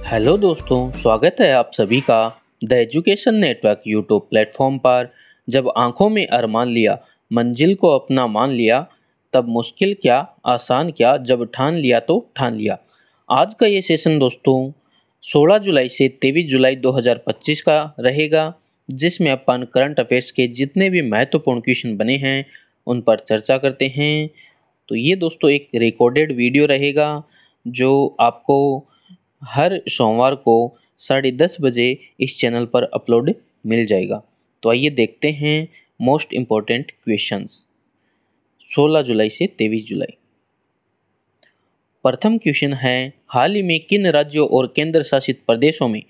Hello दोस्तों, स्वागत है आप सभी का the education network YouTube platform पर। जब आंखों में अरमान लिया, मंजिल को अपना मान लिया, तब मुश्किल क्या आसान क्या, जब ठान लिया तो ठान लिया। आज का ये सेशन दोस्तों 16 जुलाई से 23 जुलाई 2025 का रहेगा, जिसमें अपन करंट अफेयर्स के जितने भी महत्वपूर्ण क्वेश्चन बने हैं उन पर चर्चा करते हैं। तो ये दोस्तों एक रिकॉर्डेड वीडियो रहेगा जो आपको हर सोमवार को 10:30 बजे इस चैनल पर अपलोड मिल जाएगा। तो आइए देखते हैं मोस्ट इम्पोर्टेंट क्वेश्चंस 16 जुलाई से 23 जुलाई। प्रथम क्वेश्चन है, हाल ही में किन राज्यों और केंद्र शासित प्रदेशों में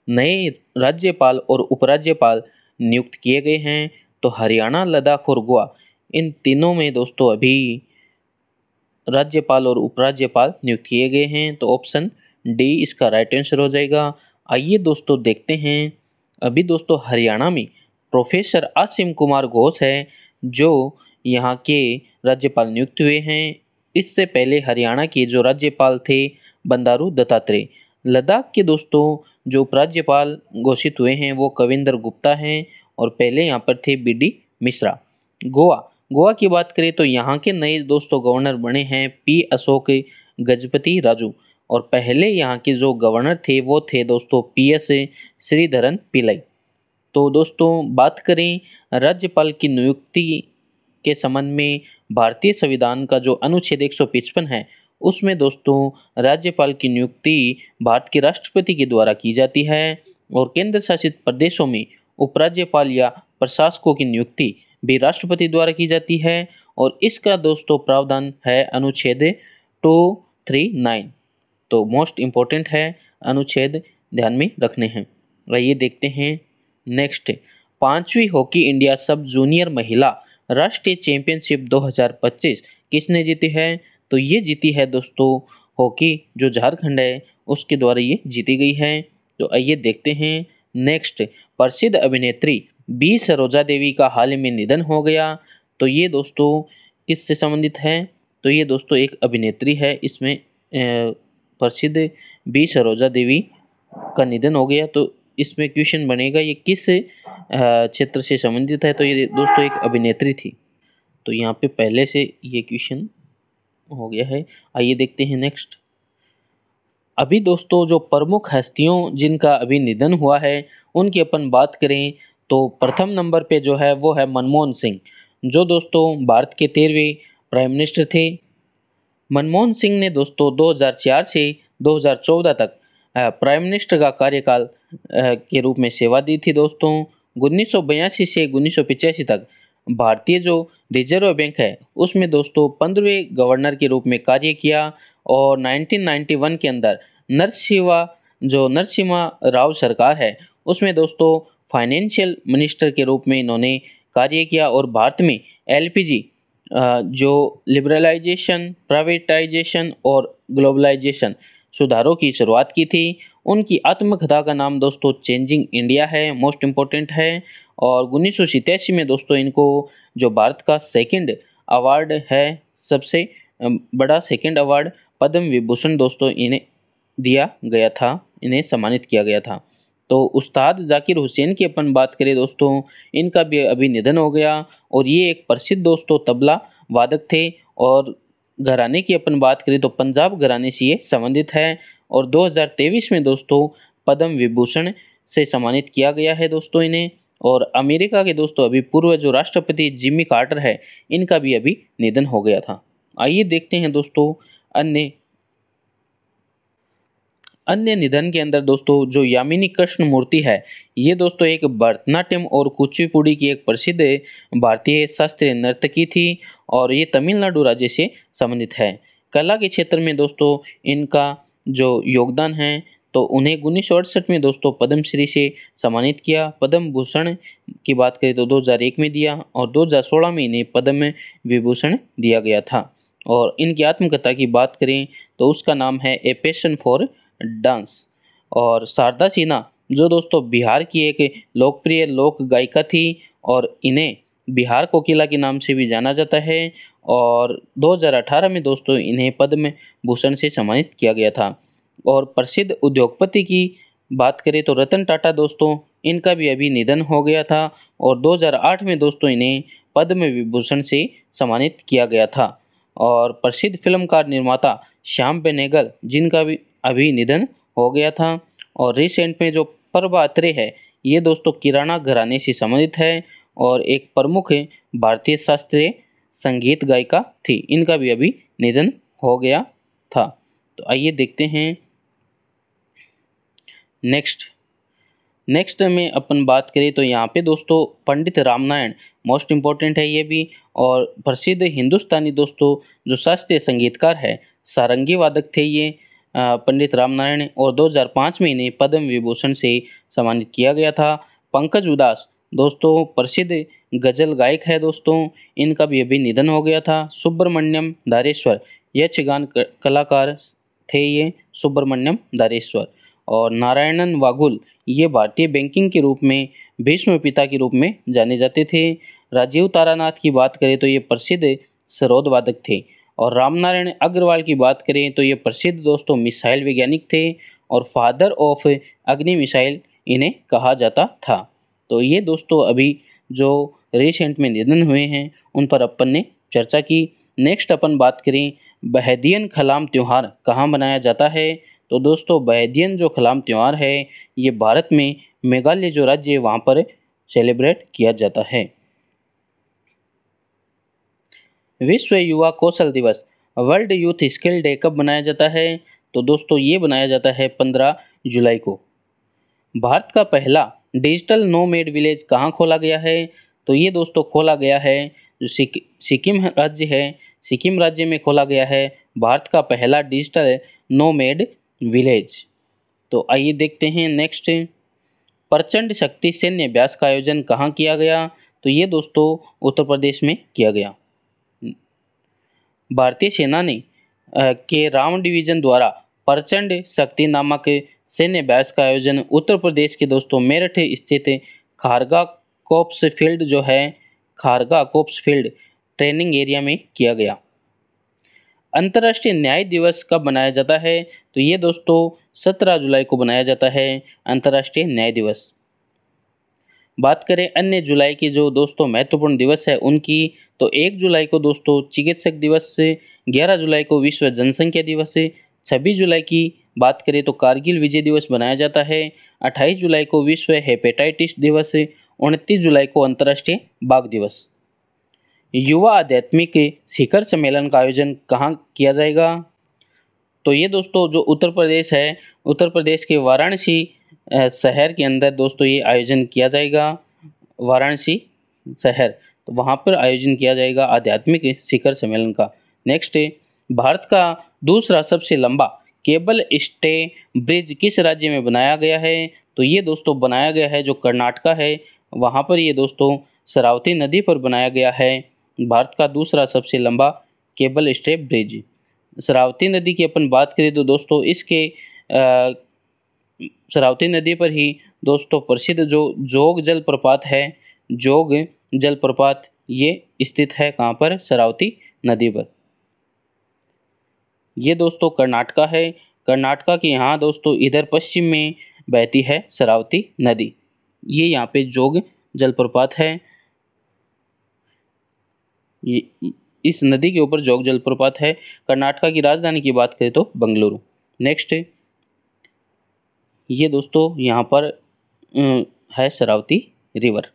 नए राज्यपाल और उपराज्यपाल नियुक्त किए गए हैं? तो हरियाणा, लद्दाख और गोवा, इन तीनों में दोस्तों अभी राज्यपाल और उपराज्यपाल नियुक्त किए गए हैं। तो ऑप्शन डी इसका राइट आंसर हो जाएगा। आइए दोस्तों देखते हैं। अभी दोस्तों हरियाणा में प्रोफेसर आसिम कुमार घोष है जो यहाँ के राज्यपाल नियुक्त हुए हैं। इससे पहले हरियाणा के जो राज्यपाल थे बंडारू दत्तात्रेय। लद्दाख के दोस्तों जो उपराज्यपाल घोषित हुए हैं वो कविंदर गुप्ता हैं और पहले यहाँ पर थे बी.डी. मिश्रा। गोवा की बात करें तो यहाँ के नए दोस्तों गवर्नर बने हैं पी अशोक गजपति राजू और पहले यहाँ के जो गवर्नर थे वो थे दोस्तों पी.एस. श्रीधरन पिल्लई। तो दोस्तों बात करें राज्यपाल की नियुक्ति के संबंध में, भारतीय संविधान का जो अनुच्छेद 155 है उसमें दोस्तों राज्यपाल की नियुक्ति भारत के राष्ट्रपति के द्वारा की जाती है और केंद्र शासित प्रदेशों में उपराज्यपाल या प्रशासकों की नियुक्ति भी राष्ट्रपति द्वारा की जाती है और इसका दोस्तों प्रावधान है अनुच्छेद 239। तो मोस्ट इम्पोर्टेंट है, अनुच्छेद ध्यान में रखने हैं। आइए देखते हैं नेक्स्ट। 5वीं हॉकी इंडिया सब जूनियर महिला राष्ट्रीय चैंपियनशिप 2025 किसने जीती है? तो ये जीती है दोस्तों हॉकी जो झारखंड है उसके द्वारा ये जीती गई है। तो आइए देखते हैं नेक्स्ट। प्रसिद्ध अभिनेत्री बी सरोजा देवी का हाल ही में निधन हो गया। तो ये दोस्तों किससे संबंधित है? तो ये दोस्तों एक अभिनेत्री है, इसमें प्रसिद्ध बी सरोजा देवी का निधन हो गया। तो इसमें क्वेश्चन बनेगा ये किस क्षेत्र से संबंधित है? तो ये दोस्तों एक अभिनेत्री थी। तो यहाँ पे पहले से ये क्वेश्चन हो गया है। आइए देखते हैं नेक्स्ट। अभी दोस्तों जो प्रमुख हस्तियों जिनका अभी निधन हुआ है उनकी अपन बात करें तो प्रथम नंबर पे जो है वो है मनमोहन सिंह, जो दोस्तों भारत के 13वें प्राइम मिनिस्टर थे। मनमोहन सिंह ने दोस्तों 2004 से 2014 तक प्राइम मिनिस्टर का कार्यकाल के रूप में सेवा दी थी दोस्तों। 1982 से 1985 तक भारतीय जो रिजर्व बैंक है उसमें दोस्तों 15वें गवर्नर के रूप में कार्य किया और 1991 के अंदर नरसिम्हा राव सरकार है उसमें दोस्तों फाइनेंशियल मिनिस्टर के रूप में इन्होंने कार्य किया और भारत में एलपीजी जो लिबरलाइजेशन, प्राइवेटाइजेशन और ग्लोबलाइजेशन सुधारों की शुरुआत की थी। उनकी आत्मकथा का नाम दोस्तों चेंजिंग इंडिया है, मोस्ट इम्पोर्टेंट है। और 1987 में दोस्तों इनको जो भारत का सेकंड अवार्ड है, सबसे बड़ा सेकंड अवार्ड पद्म विभूषण दोस्तों इन्हें दिया गया था, इन्हें सम्मानित किया गया था। तो उस्ताद जाकिर हुसैन की अपन बात करें दोस्तों, इनका भी अभी निधन हो गया और ये एक प्रसिद्ध दोस्तों तबला वादक थे और घराने की अपन बात करें तो पंजाब घराने से ये संबंधित है और 2023 में दोस्तों पद्म विभूषण से सम्मानित किया गया है दोस्तों इन्हें। और अमेरिका के दोस्तों अभी पूर्व जो राष्ट्रपति जिमी कार्टर है इनका भी अभी निधन हो गया था। आइए देखते हैं दोस्तों अन्य निधन के अंदर दोस्तों जो यामिनी कृष्ण मूर्ति है, ये दोस्तों एक भरतनाट्यम और कुचिपुड़ी की एक प्रसिद्ध भारतीय शास्त्रीय नर्तकी थी और ये तमिलनाडु राज्य से संबंधित है। कला के क्षेत्र में दोस्तों इनका जो योगदान है तो उन्हें 1968 में दोस्तों पद्मश्री से सम्मानित किया। पद्म भूषण की बात करें तो 2001 में दिया और 2016 में इन्हें पद्म विभूषण दिया गया था। और इनकी आत्मकथा की बात करें तो उसका नाम है ए पैशन फॉर डांस। और शारदा सिन्हा जो दोस्तों बिहार की एक लोकप्रिय लोक गायिका थी और इन्हें बिहार कोकिला के नाम से भी जाना जाता है और 2018 में दोस्तों इन्हें पद्म भूषण से सम्मानित किया गया था। और प्रसिद्ध उद्योगपति की बात करें तो रतन टाटा दोस्तों, इनका भी अभी निधन हो गया था और 2008 में दोस्तों इन्हें पद्म विभूषण से सम्मानित किया गया था। और प्रसिद्ध फिल्मकार निर्माता श्याम बेनेगल, जिनका भी अभी निधन हो गया था। और रिसेंट में जो प्रभा अत्रे है, ये दोस्तों किराना घराने से संबंधित है और एक प्रमुख भारतीय शास्त्रीय संगीत गायिका थी, इनका भी अभी निधन हो गया था। तो आइए देखते हैं नेक्स्ट में अपन बात करें तो यहाँ पे दोस्तों पंडित रामनारायण मोस्ट इम्पोर्टेंट है ये भी, और प्रसिद्ध हिंदुस्तानी दोस्तों जो शास्त्रीय संगीतकार है, सारंगी वादक थे ये पंडित रामनारायण, और 2005 में इन्हें पद्म विभूषण से सम्मानित किया गया था। पंकज उदास दोस्तों प्रसिद्ध गजल गायक है दोस्तों, इनका भी अभी निधन हो गया था। सुब्रमण्यम धारेश्वर यक्षगान कलाकार थे ये सुब्रमण्यम धारेश्वर। और नारायणन वागुल, ये भारतीय बैंकिंग के रूप में भीष्म पिता के रूप में जाने जाते थे। राजीव तारानाथ की बात करें तो ये प्रसिद्ध सरोद वादक थे। और रामनारायण अग्रवाल की बात करें तो ये प्रसिद्ध दोस्तों मिसाइल वैज्ञानिक थे और फादर ऑफ अग्नि मिसाइल इन्हें कहा जाता था। तो ये दोस्तों अभी जो रिसेंट में निधन हुए हैं उन पर अपन ने चर्चा की। नेक्स्ट अपन बात करें बहदियन खलाम त्यौहार कहाँ मनाया जाता है, तो दोस्तों बहदियन जो खलाम त्यौहार है ये भारत में मेघालय जो राज्य है वहाँ पर सेलिब्रेट किया जाता है। विश्व युवा कौशल दिवस वर्ल्ड यूथ स्किल डे कब मनाया जाता है, तो दोस्तों ये बनाया जाता है 15 जुलाई को। भारत का पहला डिजिटल नोमैड विलेज कहाँ खोला गया है, तो ये दोस्तों खोला गया है जो सिक्किम राज्य है, सिक्किम राज्य में खोला गया है भारत का पहला डिजिटल नोमैड विलेज। तो आइए देखते हैं नेक्स्ट, प्रचंड शक्ति सैन्य अभ्यास का आयोजन कहाँ किया गया, तो ये दोस्तों उत्तर प्रदेश में किया गया। भारतीय सेना ने के रावण डिवीजन द्वारा प्रचंड शक्ति नामक सैन्य अभ्यास का आयोजन उत्तर प्रदेश के दोस्तों मेरठ स्थित खारगा कोप्स फील्ड जो है, खारगा कोप्स फील्ड ट्रेनिंग एरिया में किया गया। अंतर्राष्ट्रीय न्याय दिवस कब मनाया जाता है, तो ये दोस्तों 17 जुलाई को मनाया जाता है अंतर्राष्ट्रीय न्याय दिवस। बात करें अन्य जुलाई के जो दोस्तों महत्वपूर्ण दिवस है उनकी, तो 1 जुलाई को दोस्तों चिकित्सक दिवस से, 11 जुलाई को विश्व जनसंख्या दिवस से, 26 जुलाई की बात करें तो कारगिल विजय दिवस मनाया जाता है, 28 जुलाई को विश्व हेपेटाइटिस दिवस, 29 जुलाई को अंतर्राष्ट्रीय बाघ दिवस। युवा आध्यात्मिक शिखर सम्मेलन का आयोजन कहाँ किया जाएगा, तो ये दोस्तों जो उत्तर प्रदेश है, उत्तर प्रदेश के वाराणसी शहर के अंदर दोस्तों ये आयोजन किया जाएगा। वाराणसी शहर, तो वहाँ पर आयोजन किया जाएगा आध्यात्मिक शिखर सम्मेलन का। नेक्स्ट है भारत का दूसरा सबसे लंबा केबल स्टे ब्रिज किस राज्य में बनाया गया है, तो ये दोस्तों बनाया गया है जो कर्नाटका है, वहाँ पर ये दोस्तों शरावती नदी पर बनाया गया है भारत का दूसरा सबसे लंबा केबल स्टे ब्रिज। शरावती नदी की अपन बात करें तो दोस्तों इसके शरावती नदी पर ही दोस्तों प्रसिद्ध जो जोग जलप्रपात है, जोग जलप्रपात ये स्थित है कहाँ पर, शरावती नदी पर। ये दोस्तों कर्नाटका है, कर्नाटका के यहाँ दोस्तों इधर पश्चिम में बहती है शरावती नदी, ये यहाँ पे जोग जलप्रपात है, ये इस नदी के ऊपर जोग जलप्रपात है। कर्नाटका की राजधानी की बात करें तो बंगलुरु। नेक्स्ट ये दोस्तों यहाँ पर है शरावती रिवर।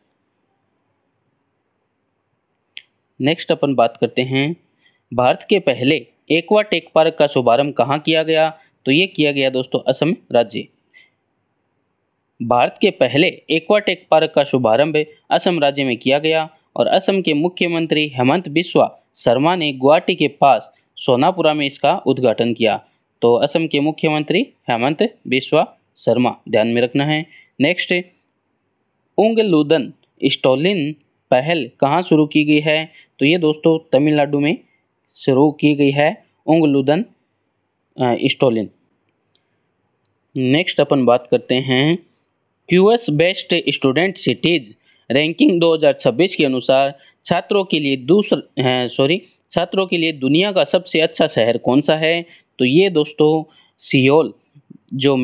नेक्स्ट अपन बात करते हैं भारत के पहले एक्वा टेक पार्क का शुभारंभ कहाँ किया गया, तो ये किया गया दोस्तों असम राज्य। भारत के पहले एक्वा टेक पार्क का शुभारंभ असम राज्य में किया गया और असम के मुख्यमंत्री हेमंत बिस्वा शर्मा ने गुवाहाटी के पास सोनापुरा में इसका उद्घाटन किया। तो असम के मुख्यमंत्री हेमंत बिस्वा शर्मा, ध्यान में रखना है। नेक्स्ट उंगलूदन स्टोलिन पहल कहाँ शुरू की गई है, तो ये दोस्तों तमिलनाडु में शुरू की गई है उंगलूदन स्टोलिन। नेक्स्ट अपन बात करते हैं QS best student cities ranking 2026 के अनुसार छात्रों के लिए दुनिया का सबसे अच्छा शहर कौन सा है, तो ये दोस्तों सियोल जो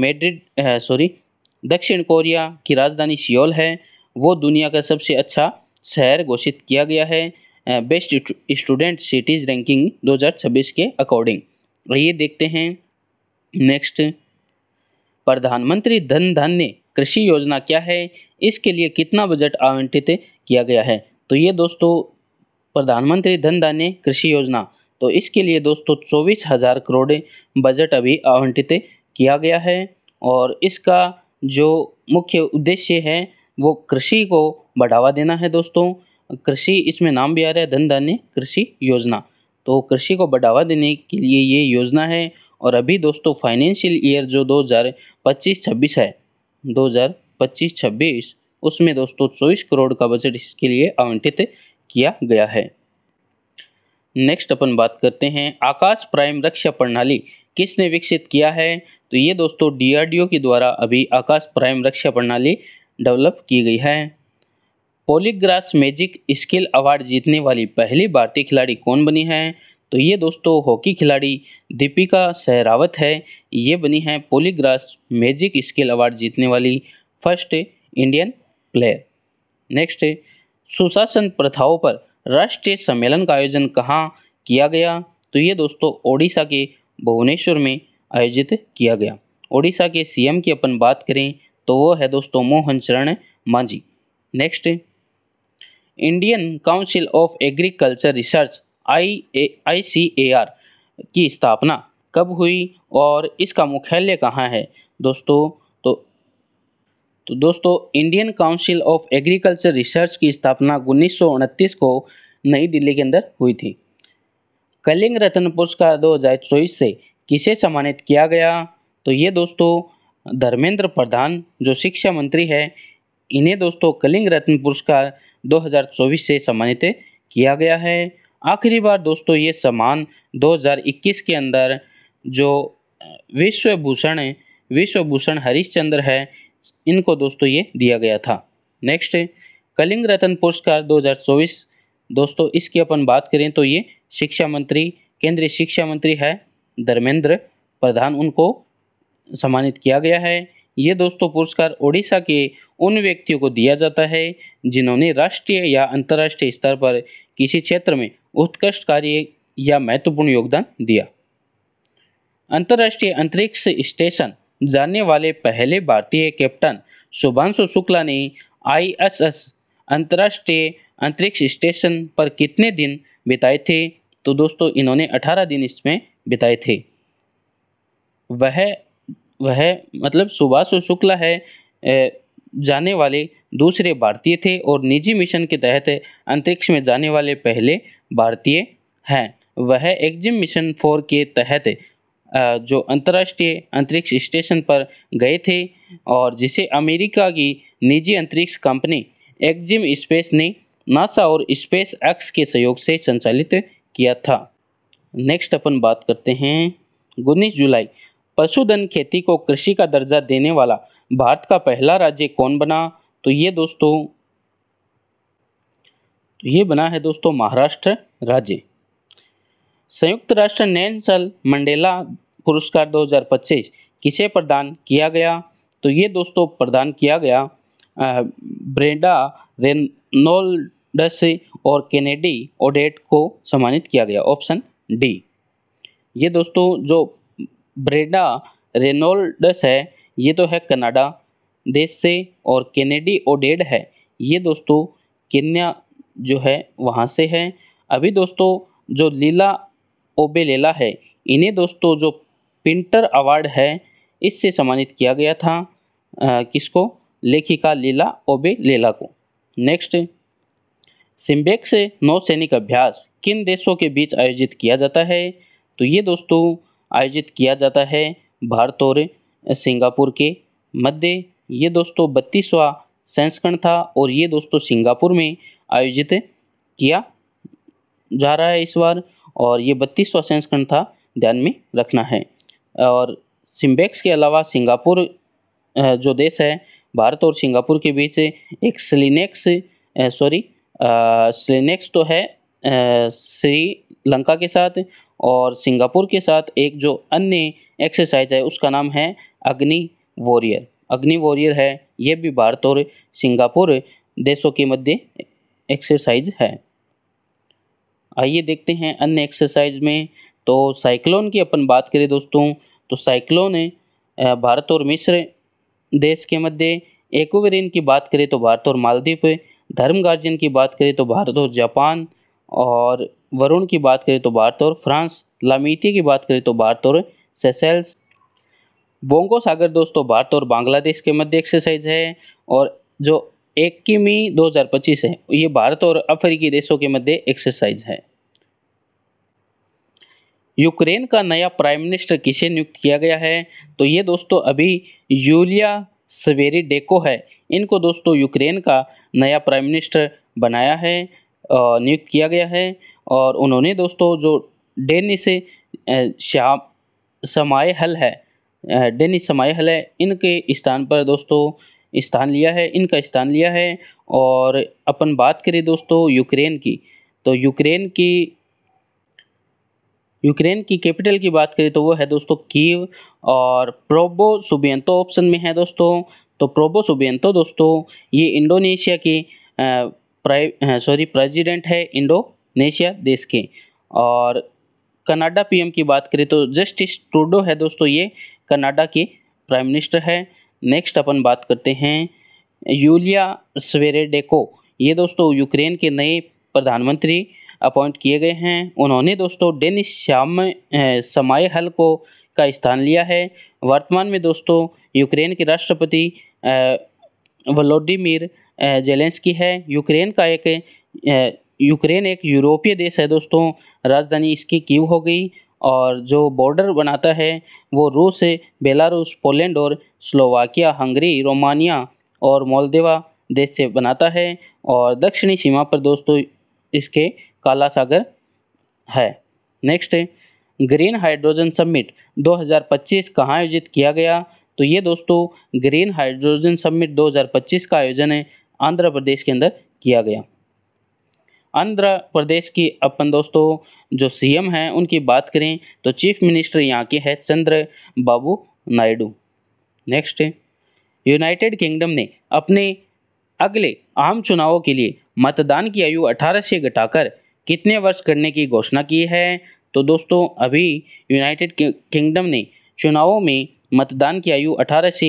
दक्षिण कोरिया की राजधानी सियोल है वो दुनिया का सबसे अच्छा शहर घोषित किया गया है बेस्ट स्टूडेंट सिटीज रैंकिंग 2026 के अकॉर्डिंग। ये देखते हैं नेक्स्ट, प्रधानमंत्री धन धान्य कृषि योजना क्या है, इसके लिए कितना बजट आवंटित किया गया है। तो ये दोस्तों प्रधानमंत्री धन धान्य कृषि योजना, तो इसके लिए दोस्तों 24,000 करोड़ बजट अभी आवंटित किया गया है और इसका जो मुख्य उद्देश्य है वो कृषि को बढ़ावा देना है दोस्तों। कृषि इसमें नाम भी आ रहा है धन धान्य कृषि योजना, तो कृषि को बढ़ावा देने के लिए ये योजना है। और अभी दोस्तों फाइनेंशियल ईयर जो 2025-26 है, 2025-26 उसमें दोस्तों 24 करोड़ का बजट इसके लिए आवंटित किया गया है। नेक्स्ट अपन बात करते हैं आकाश प्राइम रक्षा प्रणाली किसने विकसित किया है। तो ये दोस्तों DRDO के द्वारा अभी आकाश प्राइम रक्षा प्रणाली डेवलप की गई है। पॉलीग्रास मैजिक स्किल अवार्ड जीतने वाली पहली भारतीय खिलाड़ी कौन बनी है। तो ये दोस्तों हॉकी खिलाड़ी दीपिका सहरावत है, ये बनी है पॉलीग्रास मैजिक स्किल अवार्ड जीतने वाली फर्स्ट इंडियन प्लेयर। नेक्स्ट, सुशासन प्रथाओं पर राष्ट्रीय सम्मेलन का आयोजन कहाँ किया गया। तो ये दोस्तों ओडिशा के भुवनेश्वर में आयोजित किया गया। ओडिशा के CM की अपन बात करें तो वो है दोस्तों मोहन चरण Manjhi. Next, Indian council of agriculture research ICAR की स्थापना कब हुई और इसका मुख्यालय कहाँ है दोस्तों। तो दोस्तों Indian council of agriculture research की स्थापना 1929 को नई दिल्ली के अंदर हुई थी। कलिंग रत्न पुरस्कार 2024 से किसे सम्मानित किया गया। तो ये दोस्तों धर्मेंद्र प्रधान जो शिक्षा मंत्री है, इन्हें दोस्तों कलिंग रत्न पुरस्कार 2024 से सम्मानित किया गया है। आखिरी बार दोस्तों ये सम्मान 2021 के अंदर जो विश्वभूषण हरिश्चंद्र है, इनको दोस्तों ये दिया गया था। नेक्स्ट, कलिंग रत्न पुरस्कार 2024 दोस्तों इसकी अपन बात करें तो ये केंद्रीय शिक्षा मंत्री है धर्मेंद्र प्रधान, उनको सम्मानित किया गया है। ये दोस्तों पुरस्कार ओडिशा के उन व्यक्तियों को दिया जाता है जिन्होंने राष्ट्रीय या अंतर्राष्ट्रीय स्तर पर किसी क्षेत्र में उत्कृष्ट कार्य या महत्वपूर्ण योगदान दिया। अंतर्राष्ट्रीय अंतरिक्ष स्टेशन जाने वाले पहले भारतीय कैप्टन शुभांशु शुक्ला ने ISS अंतर्राष्ट्रीय अंतरिक्ष स्टेशन पर कितने दिन बिताए थे। तो दोस्तों इन्होंने 18 दिन इसमें बिताए थे। वह मतलब शुभांशु शुक्ला है जाने वाले दूसरे भारतीय थे और निजी मिशन के तहत अंतरिक्ष में जाने वाले पहले भारतीय हैं। वह एक्जिम मिशन 4 के तहत जो अंतर्राष्ट्रीय अंतरिक्ष स्टेशन पर गए थे और जिसे अमेरिका की निजी अंतरिक्ष कंपनी एक्जिम स्पेस ने नासा और स्पेस एक्स के सहयोग से संचालित किया था। नेक्स्ट अपन बात करते हैं 19 जुलाई पशुधन खेती को कृषि का दर्जा देने वाला भारत का पहला राज्य कौन बना। तो ये बना है दोस्तों महाराष्ट्र राज्य। संयुक्त राष्ट्र नेल्सन मंडेला पुरस्कार 2025 किसे प्रदान किया गया। तो ये दोस्तों प्रदान किया गया ब्रेंडा रेनोल्ड्स और केनेडी ओडेट को सम्मानित किया गया, ऑप्शन डी। ये दोस्तों जो ब्रेंडा रेनोल्ड्स है ये तो है कनाडा देश से और केनेडी ओडेड है ये दोस्तों केन्या जो है वहाँ से है। अभी दोस्तों जो लीला ओबेलेला है, इन्हें दोस्तों जो पिंटर अवार्ड है इससे सम्मानित किया गया था किसको, लेखिका लीला ओबेलेला को। नेक्स्ट, सिम्बेक्स नौसैनिक अभ्यास किन देशों के बीच आयोजित किया जाता है। तो ये दोस्तों आयोजित किया जाता है भारत और सिंगापुर के मध्य। ये दोस्तों 32वां संस्करण था और ये दोस्तों सिंगापुर में आयोजित किया जा रहा है इस बार, और ये 32वां संस्करण था, ध्यान में रखना है। और सिम्बेक्स के अलावा सिंगापुर जो देश है, भारत और सिंगापुर के बीच एक स्लिनेक्स तो है श्रीलंका के साथ, और सिंगापुर के साथ एक जो अन्य एक्सरसाइज है उसका नाम है अग्नि वॉरियर। अग्नि वॉरियर है, यह भी भारत और सिंगापुर देशों के मध्य एक्सरसाइज है। आइए देखते हैं अन्य एक्सरसाइज में। तो साइक्लोन की अपन बात करें दोस्तों, तो साइक्लोन भारत और मिस्र देश के मध्य, एक्वेरिन की बात करें तो भारत और मालदीव, धर्म गार्जियन की बात करें तो भारत और जापान, और वरुण की बात करें तो भारत और फ्रांस, लामिती की बात करें तो भारत और सेशेल्स। बोंगो सागर दोस्तों भारत और बांग्लादेश के मध्य एक्सरसाइज है, और जो 1 किमी 2025 है ये भारत और अफ्रीकी देशों के मध्य एक्सरसाइज है। यूक्रेन का नया प्राइम मिनिस्टर किसे नियुक्त किया गया है, तो ये दोस्तों अभी यूलिया स्वेरिडेको है, इनको दोस्तों यूक्रेन का नया प्राइम मिनिस्टर बनाया है, नियुक्त किया गया है। और उन्होंने दोस्तों जो डेनिस समायहल है, डेनिस समायहल है, इनके स्थान पर दोस्तों स्थान लिया है, इनका स्थान लिया है। और अपन बात करें दोस्तों यूक्रेन की, तो यूक्रेन की कैपिटल की बात करें तो वो है दोस्तों कीव, और प्रोबोसुबिएंतो ऑप्शन में है दोस्तों। तो प्रोबोसुबिएंतो दोस्तों ये इंडोनेशिया के प्रेसिडेंट है, इंडोनेशिया देश के। और कनाडा पीएम की बात करें तो जस्टिस ट्रूडो है दोस्तों, ये कनाडा के प्राइम मिनिस्टर है। नेक्स्ट अपन बात करते हैं यूलिया स्वेरेडेको, ये दोस्तों यूक्रेन के नए प्रधानमंत्री अपॉइंट किए गए हैं। उन्होंने दोस्तों डेनिस समायहल को का स्थान लिया है। वर्तमान में दोस्तों यूक्रेन के राष्ट्रपति वोलोडिमिर जेलेंस्की है। यूक्रेन एक यूरोपीय देश है दोस्तों, राजधानी इसकी कीव हो गई, और जो बॉर्डर बनाता है वो रूस, बेलारूस, पोलैंड और स्लोवाकिया, हंगरी, रोमानिया और मोल्दोवा देश से बनाता है। और दक्षिणी सीमा पर दोस्तों इसके काला सागर है। नेक्स्ट है ग्रीन हाइड्रोजन समिट 2025 कहाँ आयोजित किया गया, तो ये दोस्तों ग्रीन हाइड्रोजन समिट 2025 का आयोजन है आंध्र प्रदेश के अंदर किया गया। आंध्र प्रदेश की अपन दोस्तों जो सीएम हैं उनकी बात करें तो चीफ मिनिस्टर यहाँ के है चंद्र बाबू नायडू। नेक्स्ट है यूनाइटेड किंगडम ने अपने अगले आम चुनावों के लिए मतदान की आयु 18 से घटाकर कितने वर्ष करने की घोषणा की है, तो दोस्तों अभी यूनाइटेड किंगडम ने चुनावों में मतदान की आयु 18 से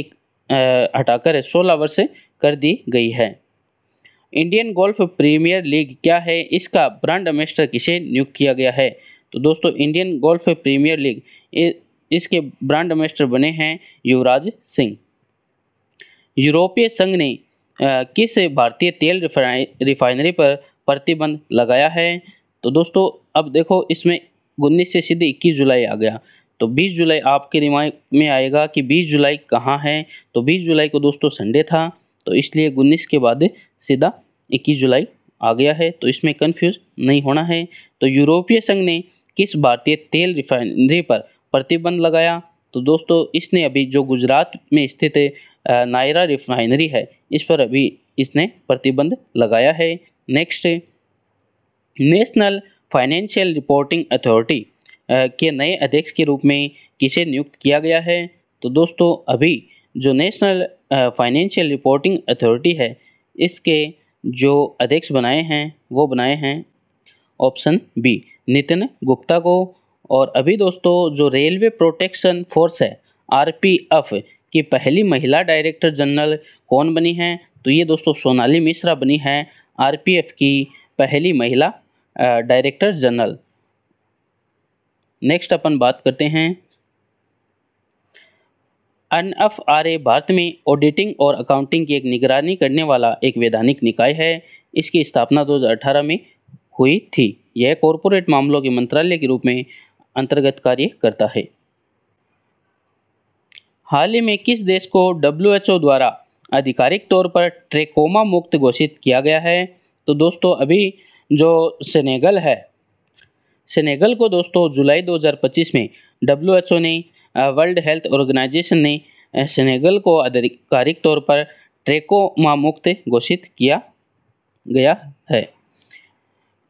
हटाकर 16 वर्ष कर दी गई है। इंडियन गोल्फ प्रीमियर लीग क्या है, इसका ब्रांड एम्बेसडर किसे नियुक्त किया गया है, तो दोस्तों इंडियन गोल्फ प्रीमियर लीग इसके ब्रांड एम्बेसडर बने हैं युवराज सिंह। यूरोपीय संघ ने किस भारतीय तेल रिफाइनरी पर प्रतिबंध लगाया है, तो दोस्तों अब देखो इसमें 19 से सीधे 21 जुलाई आ गया, तो 20 जुलाई आपके दिमाग में आएगा कि 20 जुलाई कहाँ है, तो 20 जुलाई को दोस्तों संडे था, तो इसलिए 19 के बाद सीधा 21 जुलाई आ गया है, तो इसमें कंफ्यूज नहीं होना है। तो यूरोपीय संघ ने किस भारतीय तेल रिफाइनरी पर प्रतिबंध लगाया, तो दोस्तों इसने अभी जो गुजरात में स्थित नायरा रिफाइनरी है इस पर अभी इसने प्रतिबंध लगाया है। Next national financial reporting authority के नए अध्यक्ष के रूप में किसे नियुक्त किया गया है, तो दोस्तों अभी जो नेशनल फाइनेंशियल रिपोर्टिंग अथॉरिटी है इसके जो अध्यक्ष बनाए हैं वो बनाए हैं ऑप्शन बी नितिन गुप्ता को। और अभी दोस्तों जो रेलवे प्रोटेक्शन फोर्स है आरपीएफ की पहली महिला डायरेक्टर जनरल कौन बनी है, तो ये दोस्तों सोनाली मिश्रा बनी है आरपीएफ की पहली महिला डायरेक्टर जनरल। नेक्स्ट अपन बात करते हैं एनएफआरए भारत में ऑडिटिंग और अकाउंटिंग की एक निगरानी करने वाला एक वैधानिक निकाय है। इसकी स्थापना 2018 में हुई थी। यह कॉरपोरेट मामलों के मंत्रालय के रूप में अंतर्गत कार्य करता है। हाल ही में किस देश को WHO द्वारा आधिकारिक तौर पर ट्रेकोमा मुक्त घोषित किया गया है, तो दोस्तों अभी जो सेनेगल है, सेनेगल को दोस्तों जुलाई 2025 में WHO ने वर्ल्ड हेल्थ ऑर्गेनाइजेशन ने सेनेगल को आधिकारिक तौर पर ट्रेकोमा मुक्त घोषित किया गया है।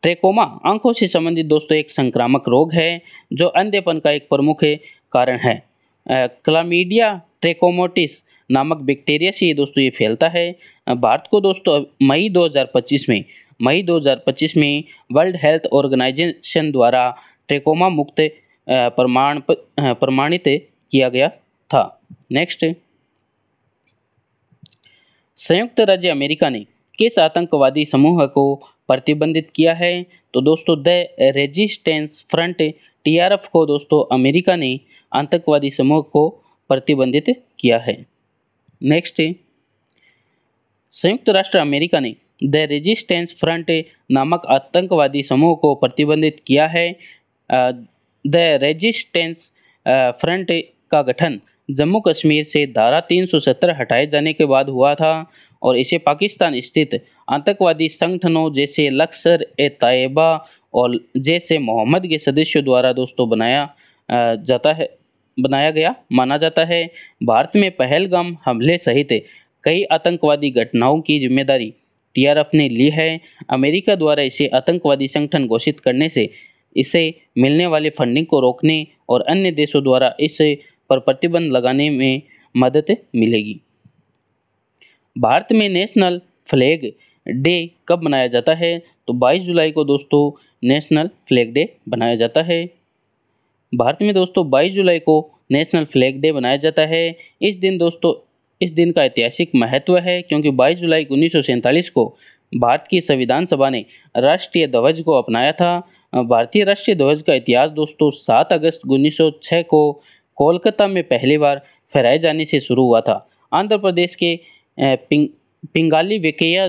ट्रेकोमा आंखों से संबंधित दोस्तों एक संक्रामक रोग है जो अंधेपन का एक प्रमुख कारण है। क्लामीडिया ट्रेकोमोटिस नामक बैक्टीरिया से ये दोस्तों ये फैलता है। भारत को दोस्तों मई 2025 में वर्ल्ड हेल्थ ऑर्गेनाइजेशन द्वारा ट्रेकोमा मुक्त प्रमाणित किया गया था। नेक्स्ट, संयुक्त राज्य अमेरिका ने किस आतंकवादी समूह को प्रतिबंधित किया है? तो दोस्तों द रेजिस्टेंस फ्रंट TRF को दोस्तों अमेरिका ने आतंकवादी समूह को प्रतिबंधित किया है। नेक्स्ट, संयुक्त राष्ट्र अमेरिका ने द रेजिस्टेंस फ्रंट नामक आतंकवादी समूह को प्रतिबंधित किया है। द रेजिस्टेंस फ्रंट का गठन जम्मू कश्मीर से धारा 370 हटाए जाने के बाद हुआ था और इसे पाकिस्तान स्थित आतंकवादी संगठनों जैसे लश्कर-ए-तैयबा और जैसे मोहम्मद के सदस्यों द्वारा दोस्तों बनाया गया माना जाता है। भारत में पहलगाम हमले सहित कई आतंकवादी घटनाओं की जिम्मेदारी TRF ने ली है। अमेरिका द्वारा इसे आतंकवादी संगठन घोषित करने से इसे मिलने वाली फंडिंग को रोकने और अन्य देशों द्वारा इस पर प्रतिबंध लगाने में मदद मिलेगी। भारत में नेशनल फ्लैग डे कब मनाया जाता है? तो 22 जुलाई को दोस्तों नेशनल फ्लैग डे बनाया जाता है। भारत में दोस्तों 22 जुलाई को नेशनल फ्लैग डे मनाया जाता है। इस दिन का ऐतिहासिक महत्व है क्योंकि 22 जुलाई 1947 को भारत की संविधान सभा ने राष्ट्रीय ध्वज को अपनाया था। भारतीय राष्ट्रीय ध्वज का इतिहास दोस्तों 7 अगस्त 1906 को कोलकाता में पहली बार फहराए जाने से शुरू हुआ था। आंध्र प्रदेश के पिंगाली वेंकैया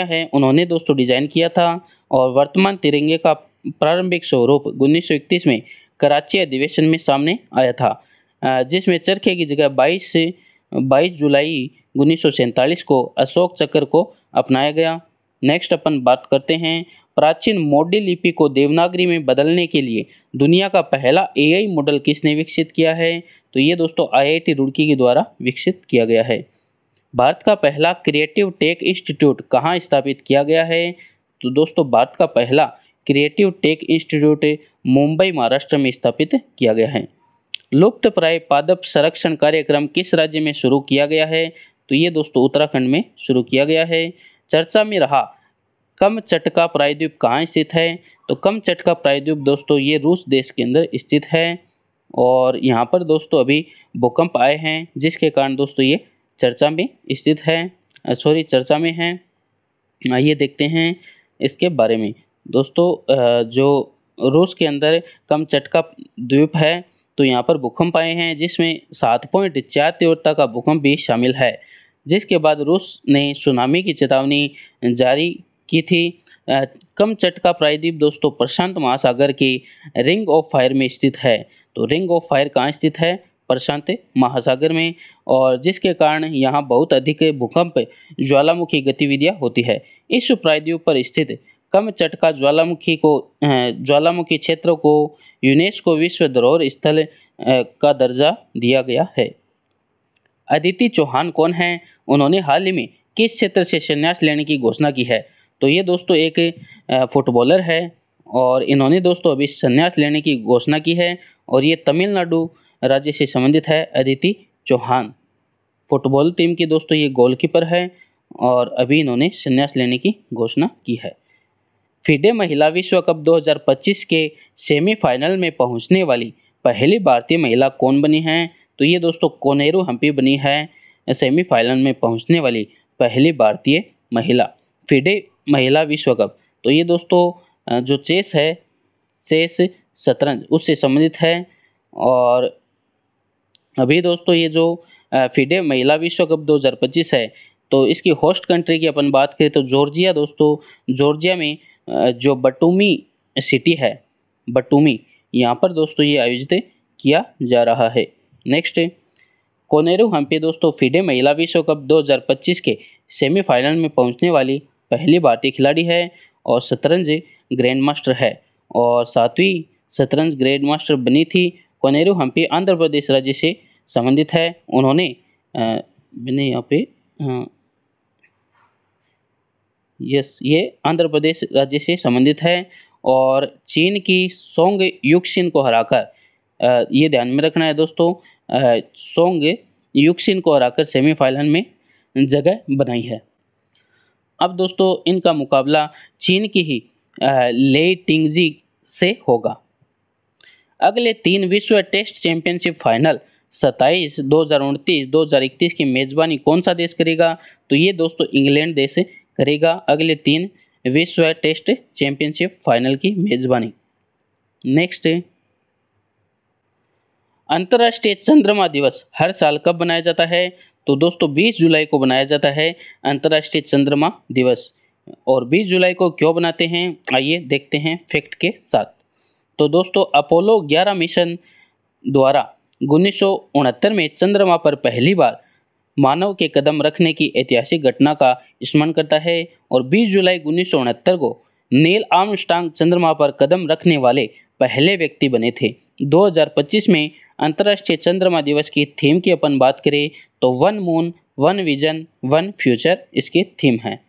है उन्होंने दोस्तों डिजाइन किया था और वर्तमान तिरंगे का प्रारंभिक स्वरूप 1931 में कराची अधिवेशन में सामने आया था, जिसमें चरखे की जगह 22 जुलाई 1947 को अशोक चक्र को अपनाया गया। नेक्स्ट अपन बात करते हैं प्राचीन मोडी लिपि को देवनागरी में बदलने के लिए दुनिया का पहला AI मॉडल किसने विकसित किया है? तो ये दोस्तों IIT रुड़की के द्वारा विकसित किया गया है। भारत का पहला क्रिएटिव टेक इंस्टीट्यूट कहाँ स्थापित किया गया है? तो दोस्तों भारत का पहला creative tech institute Mumbai Maharashtra में स्थापित किया गया है। लुप्त प्राय पादप संरक्षण कार्यक्रम किस राज्य में शुरू किया गया है? तो ये दोस्तों उत्तराखंड में शुरू किया गया है। चर्चा में रहा कमचटका प्रायद्वीप कहाँ स्थित है? तो कमचटका प्रायद्वीप दोस्तों ये रूस देश के अंदर स्थित है और यहाँ पर दोस्तों अभी भूकंप आए हैं जिसके कारण दोस्तों ये चर्चा में स्थित है, चर्चा में है। आइए देखते हैं इसके बारे में। दोस्तों जो रूस के अंदर कमचटका द्वीप है तो यहाँ पर भूकंप आए हैं जिसमें 7.4 तीव्रता का भूकंप भी शामिल है, जिसके बाद रूस ने सुनामी की चेतावनी जारी की थी। कमचटका प्रायद्वीप दोस्तों प्रशांत महासागर की रिंग ऑफ फायर में स्थित है। तो रिंग ऑफ फायर कहाँ स्थित है? प्रशांत महासागर में, और जिसके कारण यहाँ बहुत अधिक भूकंप ज्वालामुखी गतिविधियाँ होती है। इस प्रायद्वीप पर स्थित कमचटका ज्वालामुखी क्षेत्र को यूनेस्को विश्व धरोहर स्थल का दर्जा दिया गया है। अदिति चौहान कौन है? उन्होंने हाल ही में किस क्षेत्र से संन्यास लेने की घोषणा की है? तो ये दोस्तों एक फुटबॉलर है और इन्होंने दोस्तों अभी संन्यास लेने की घोषणा की है और ये तमिलनाडु राज्य से संबंधित है। अदिति चौहान फुटबॉल टीम की दोस्तों ये गोलकीपर है और अभी इन्होंने संन्यास लेने की घोषणा की है। FIDE महिला विश्व कप 2025 के सेमीफाइनल में पहुंचने वाली पहली भारतीय महिला कौन बनी है? तो ये दोस्तों कोनेरू हम्पी बनी है सेमीफाइनल में पहुंचने वाली पहली भारतीय महिला। FIDE महिला विश्व कप तो ये दोस्तों जो चेस शतरंज उससे संबंधित है और अभी दोस्तों ये जो FIDE महिला विश्व कप 2025 है तो इसकी होस्ट कंट्री की अपन बात करें तो जॉर्जिया दोस्तों, जॉर्जिया में जो बटूमी सिटी है, बटूमी, यहाँ पर दोस्तों ये आयोजित किया जा रहा है। नेक्स्ट, कोनेरू हम्पी दोस्तों FIDE महिला विश्व कप 2025 के सेमीफाइनल में पहुंचने वाली पहली भारतीय खिलाड़ी है और शतरंज ग्रैंड मास्टर है और 7वीं शतरंज ग्रैंड मास्टर बनी थी। कोनेरू हम्पी आंध्र प्रदेश राज्य से संबंधित है। उन्होंने मैंने यहाँ पे ये आंध्र प्रदेश राज्य से संबंधित है और चीन की सोंग युक्सिन को हराकर ये ध्यान में रखना है दोस्तों, सोंग युक्सिन को हराकर सेमीफाइनल में जगह बनाई है। अब दोस्तों इनका मुकाबला चीन की ही ले टिंगजी से होगा। अगले 3 विश्व टेस्ट चैंपियनशिप फाइनल 27, 2029, 2031 की मेजबानी कौन सा देश करेगा? तो ये दोस्तों इंग्लैंड देश करेगा अगले 3 विश्व टेस्ट चैंपियनशिप फाइनल की मेजबानी। नेक्स्ट, अंतर्राष्ट्रीय चंद्रमा दिवस हर साल कब बनाया जाता है? तो दोस्तों 20 जुलाई को बनाया जाता है अंतर्राष्ट्रीय चंद्रमा दिवस। और 20 जुलाई को क्यों बनाते हैं, आइए देखते हैं फैक्ट के साथ। तो दोस्तों अपोलो 11 मिशन द्वारा 1969 में चंद्रमा पर पहली बार मानव के कदम रखने की ऐतिहासिक घटना का स्मरण करता है। और 20 जुलाई 1969 को नील आर्मस्ट्रांग चंद्रमा पर कदम रखने वाले पहले व्यक्ति बने थे। 2025 में अंतर्राष्ट्रीय चंद्रमा दिवस की थीम की अपन बात करें तो 1 मून 1 विजन 1 फ्यूचर इसकी थीम है।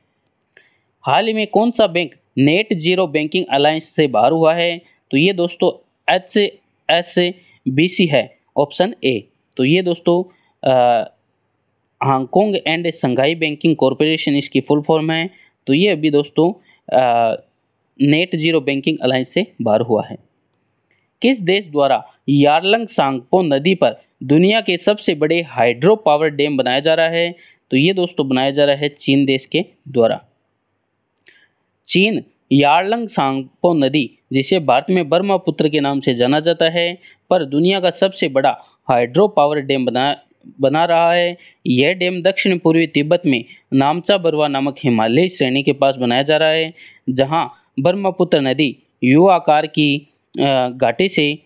हाल ही में कौन सा bank net zero banking alliance से बाहर हुआ है? तो ये दोस्तों HSBC है, ऑप्शन ए। तो ये दोस्तों Hong Kong and Shanghai banking corporation इसकी फुल फॉर्म है। तो ये अभी दोस्तों नेट जीरो बैंकिंग अलायंस से बाहर हुआ है। किस देश द्वारा यारलंग सांगपो नदी पर दुनिया के सबसे बड़े हाइड्रो पावर डैम बनाया जा रहा है? तो ये दोस्तों बनाया जा रहा है चीन देश के द्वारा। चीन यारलंग सांगपो नदी, जिसे भारत में ब्रह्मपुत्र के नाम से जाना जाता है, पर दुनिया का सबसे बड़ा हाइड्रो पावर डैम बना रहा है। यह डैम दक्षिण पूर्वी तिब्बत में नामचा बरवा नामक हिमालयी श्रेणी के पास बनाया जा रहा है, जहां ब्रह्मपुत्र नदी यू आकार की घाटी से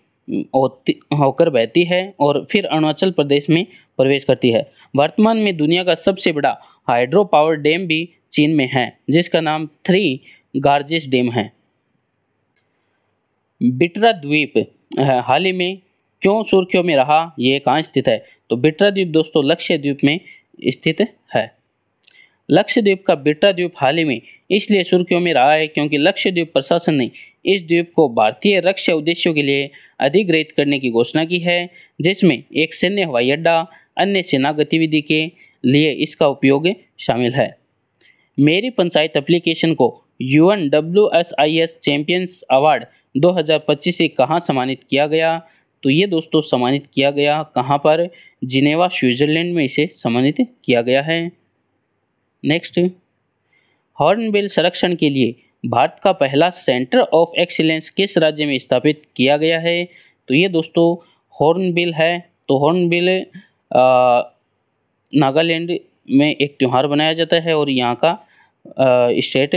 होकर बहती है और फिर अरुणाचल प्रदेश में प्रवेश करती है। वर्तमान में दुनिया का सबसे बड़ा हाइड्रो पावर डैम भी चीन में है, जिसका नाम 3 गार्जेस डैम है। बिटरा द्वीप हाल ही में क्यों सुर्खियों में रहा, ये कहाँ स्थित है? तो बिटरा द्वीप दोस्तों लक्षद्वीप में स्थित है। लक्षद्वीप का बिटरा द्वीप हाल ही में इसलिए सुर्खियों में रहा है क्योंकि लक्षद्वीप प्रशासन ने इस द्वीप को भारतीय रक्षा उद्देश्यों के लिए अधिग्रहित करने की घोषणा की है, जिसमें एक सैन्य हवाई अड्डा, अन्य सेना गतिविधि के लिए इसका उपयोग शामिल है। मेरी पंचायत एप्लीकेशन को UNWSIS चैंपियंस अवार्ड 2025 से कहाँ सम्मानित किया गया? तो ये दोस्तों सम्मानित किया गया कहाँ पर? जिनेवा स्विट्जरलैंड में इसे सम्मानित किया गया है। नेक्स्ट, हॉर्नबिल संरक्षण के लिए भारत का पहला सेंटर ऑफ एक्सीलेंस किस राज्य में स्थापित किया गया है? तो ये दोस्तों हॉर्नबिल है। तो हॉर्नबिल नागालैंड में एक त्यौहार बनाया जाता है और यहाँ का स्टेट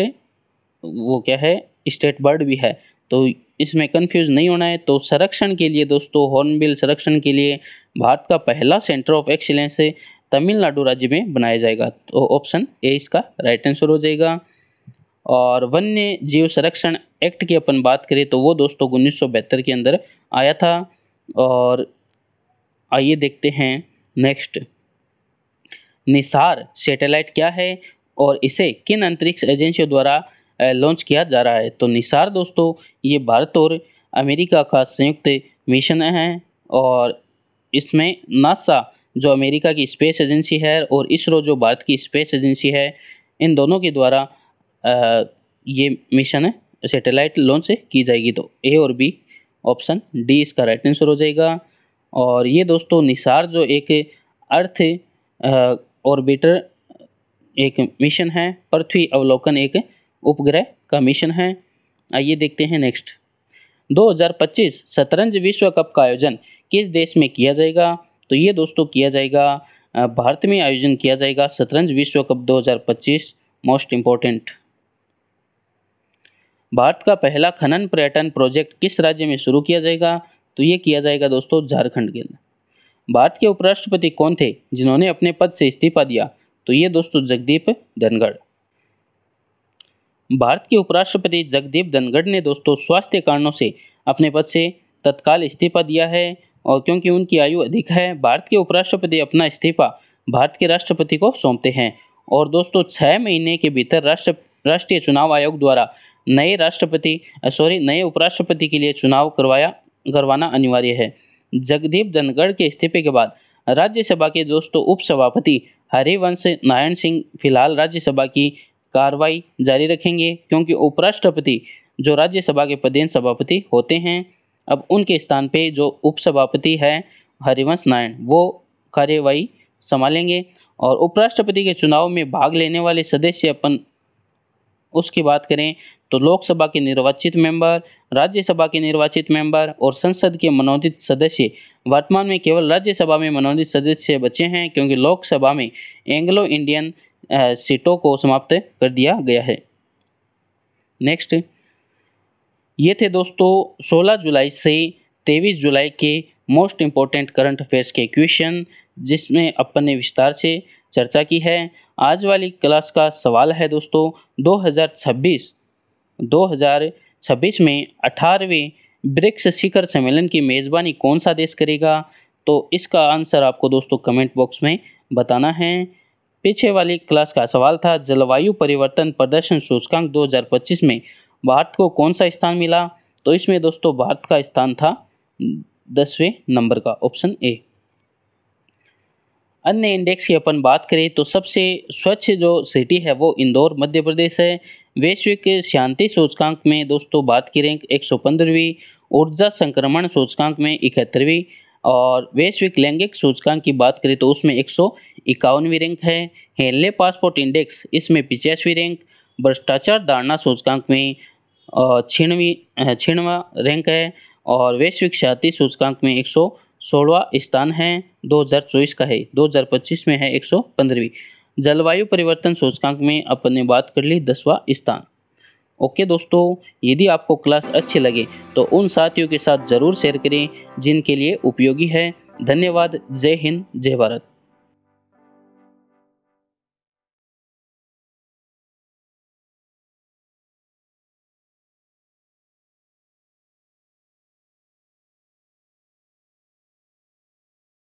वो क्या है, स्टेट बर्ड भी है, तो इसमें कंफ्यूज नहीं होना है। तो संरक्षण के लिए दोस्तों हॉर्नबिल संरक्षण के लिए भारत का पहला सेंटर ऑफ एक्सीलेंस तमिलनाडु राज्य में बनाया जाएगा। तो ऑप्शन ए इसका राइट आंसर हो जाएगा। और वन्य जीव संरक्षण एक्ट की अपन बात करें तो वो दोस्तों 1972 के अंदर आया था। और आइए देखते हैं नेक्स्ट, निसार सैटेलाइट क्या है और इसे किन अंतरिक्ष एजेंसियों द्वारा लॉन्च किया जा रहा है? तो निसार दोस्तों ये भारत और अमेरिका का संयुक्त मिशन है और इसमें नासा जो अमेरिका की स्पेस एजेंसी है और इसरो जो भारत की स्पेस एजेंसी है, इन दोनों के द्वारा ये मिशन सैटेलाइट लॉन्च की जाएगी। तो ए और बी, ऑप्शन डी इसका राइट आंसर हो जाएगा। और ये दोस्तों निसार जो एक अर्थ ऑर्बिटर एक मिशन है, पृथ्वी अवलोकन एक उपग्रह का मिशन है। आइए देखते हैं नेक्स्ट, 2025 शतरंज विश्व कप का आयोजन किस देश में किया जाएगा? तो ये दोस्तों किया जाएगा भारत में आयोजन किया जाएगा शतरंज विश्व कप 2025। मोस्ट इम्पोर्टेंट, भारत का पहला खनन पर्यटन प्रोजेक्ट किस राज्य में शुरू किया जाएगा? तो ये किया जाएगा दोस्तों झारखंड के अंदर। भारत के उपराष्ट्रपति कौन थे जिन्होंने अपने पद से इस्तीफा दिया? तो ये दोस्तों जगदीप धनखड़। भारत के उपराष्ट्रपति जगदीप धनखड़ ने दोस्तों स्वास्थ्य कारणों से अपने पद से तत्काल इस्तीफा दिया है और क्योंकि उनकी आयु अधिक है, भारत के उपराष्ट्रपति अपना इस्तीफा भारत के राष्ट्रपति को सौंपते हैं। और दोस्तों 6 महीने के भीतर राष्ट्रीय चुनाव आयोग द्वारा नए उपराष्ट्रपति के लिए चुनाव करवाना अनिवार्य है। जगदीप धनखड़ के इस्तीफे के बाद राज्यसभा के दोस्तों उपसभापति हरिवंश नारायण सिंह फिलहाल राज्यसभा की कार्रवाई जारी रखेंगे, क्योंकि उपराष्ट्रपति जो राज्यसभा के प्रधान सभापति होते हैं, अब उनके स्थान पे जो उपसभापति है हरिवंश नारायण वो कार्यवाही संभालेंगे। और उपराष्ट्रपति के चुनाव में भाग लेने वाले सदस्य अपन उसकी बात करें तो लोकसभा के निर्वाचित मेंबर, राज्यसभा के निर्वाचित मेंबर और संसद के मनोनीत सदस्य। वर्तमान में केवल राज्यसभा में मनोनीत सदस्य बचे हैं, क्योंकि लोकसभा में एंग्लो इंडियन सीटों को समाप्त कर दिया गया है। नेक्स्ट, ये थे दोस्तों 16 जुलाई से 23 जुलाई के मोस्ट इम्पोर्टेंट करंट अफेयर्स के क्वेश्चन, जिसमें अपन ने विस्तार से चर्चा की है। आज वाली क्लास का सवाल है दोस्तों 2026 में 18वें ब्रिक्स शिखर सम्मेलन की मेज़बानी कौन सा देश करेगा? तो इसका आंसर आपको दोस्तों कमेंट बॉक्स में बताना है। पीछे वाली क्लास का सवाल था जलवायु परिवर्तन प्रदर्शन सूचकांक 2025 में भारत को कौन सा स्थान मिला? तो इसमें दोस्तों भारत का स्थान था 10वें नंबर का, ऑप्शन ए। अन्य इंडेक्स की अपन बात करें तो सबसे स्वच्छ जो सिटी है वो इंदौर मध्य प्रदेश है। वैश्विक शांति सूचकांक में दोस्तों भारत की रैंक 115वीं, ऊर्जा संक्रमण सूचकांक में 71वीं, और वैश्विक लैंगिक सूचकांक की बात करें तो उसमें 151वीं रैंक है। हेनले पासपोर्ट इंडेक्स इसमें 85वीं रैंक, भ्रष्टाचार धारणा सूचकांक में 96वां रैंक है, और वैश्विक शांति सूचकांक में 116वां स्थान है, 2024 का है, 2025 में है 115वीं। जलवायु परिवर्तन सूचकांक में अपन ने बात कर ली 10वां स्थान। ओके दोस्तों, यदि आपको क्लास अच्छी लगे तो उन साथियों के साथ ज़रूर शेयर करें जिनके लिए उपयोगी है। धन्यवाद। जय हिंद, जय भारत।